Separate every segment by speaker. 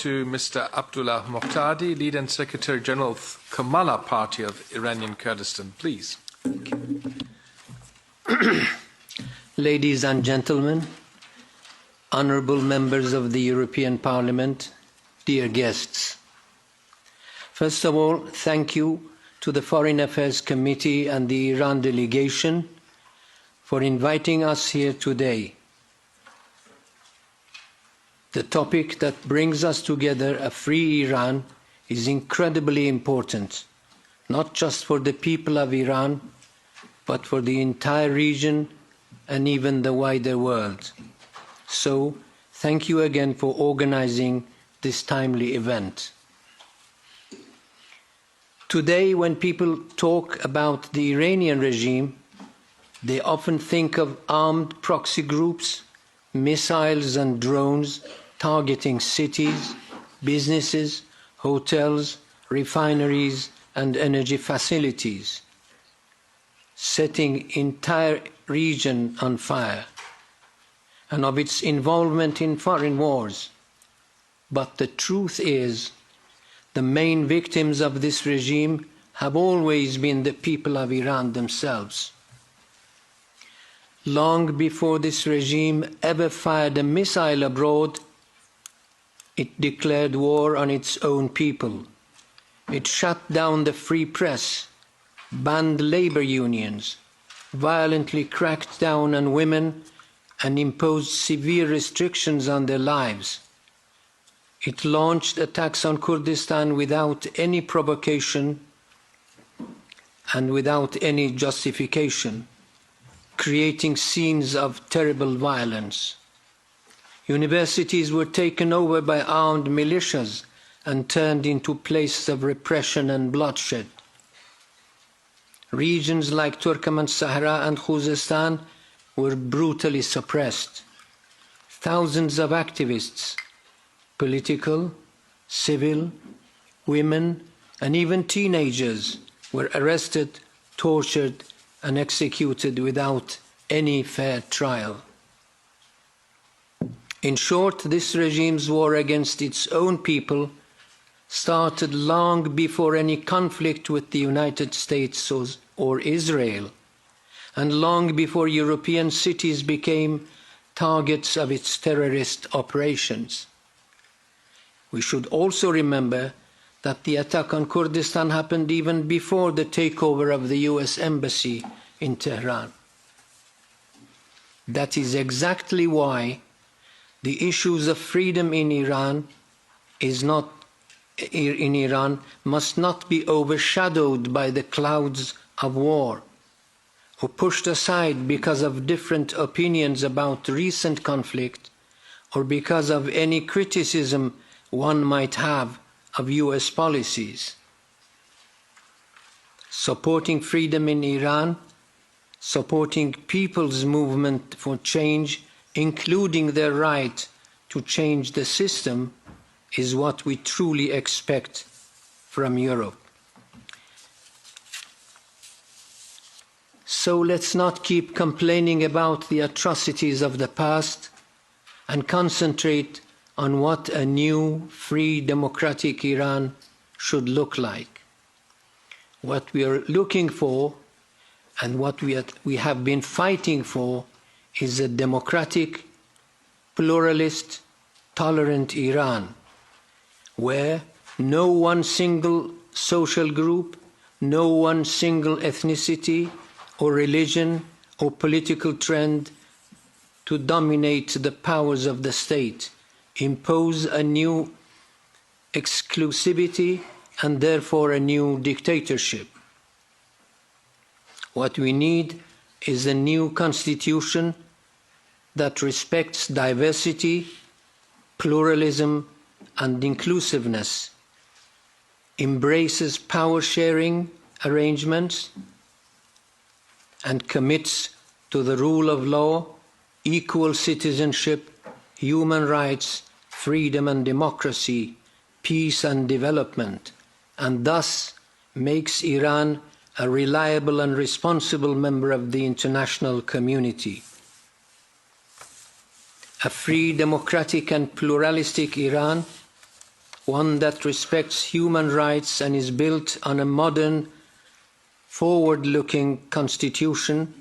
Speaker 1: to Mr. Abdullah Muqtadi, Lead and Secretary General of Kamala Party of Iranian Kurdistan. Please.
Speaker 2: Ladies and gentlemen, honourable members of the European Parliament, dear guests. First of all, thank you to the Foreign Affairs Committee and the Iran delegation for inviting us here today. The topic that brings us together, a free Iran, is incredibly important, not just for the people of Iran, but for the entire region and even the wider world. So, thank you again for organizing this timely event. Today, when people talk about the Iranian regime, they often think of armed proxy groups, missiles and drones targeting cities, businesses, hotels, refineries and energy facilities, setting entire region on fire, and of its involvement in foreign wars. But the truth is, the main victims of this regime have always been the people of Iran themselves. Long before this regime ever fired a missile abroad, it declared war on its own people. It shut down the free press, banned labor unions, violently cracked down on women, and imposed severe restrictions on their lives. It launched attacks on Kurdistan without any provocation and without any justification, creating scenes of terrible violence. Universities were taken over by armed militias and turned into places of repression and bloodshed. Regions like Turkmen Sahara and Khuzestan were brutally suppressed. Thousands of activists, political, civil, women, and even teenagers were arrested, tortured, and executed without any fair trial. In short, this regime's war against its own people started long before any conflict with the United States or Israel, and long before European cities became targets of its terrorist operations. We should also remember that the attack on Kurdistan happened even before the takeover of the US Embassy in Tehran. That is exactly why the issues of freedom in Iran must not be overshadowed by the clouds of war, or pushed aside because of different opinions about recent conflict, or because of any criticism one might have of US policies. Supporting freedom in Iran, supporting people's movement for change, including their right to change the system, is what we truly expect from Europe. So let's not keep complaining about the atrocities of the past and concentrate on what a new, free, democratic Iran should look like. What we are looking for and what we have been fighting for is a democratic, pluralist, tolerant Iran, where no one single social group, no one single ethnicity or religion or political trend to dominate the powers of the state, impose a new exclusivity and therefore a new dictatorship. What we need is a new constitution that respects diversity, pluralism, and inclusiveness, embraces power-sharing arrangements, and commits to the rule of law, equal citizenship, human rights, freedom and democracy, peace and development, and thus makes Iran a reliable and responsible member of the international community. A free, democratic and pluralistic Iran one that respects human rights and is built on a modern, forward-looking constitution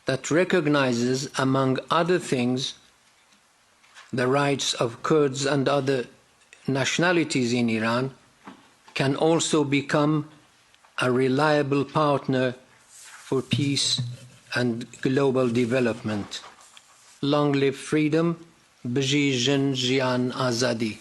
Speaker 2: that recognizes, among other things, the rights of Kurds and other nationalities in Iran, can also become a reliable partner for peace and global development. Long live freedom, B'ji Jin Jian Azadi.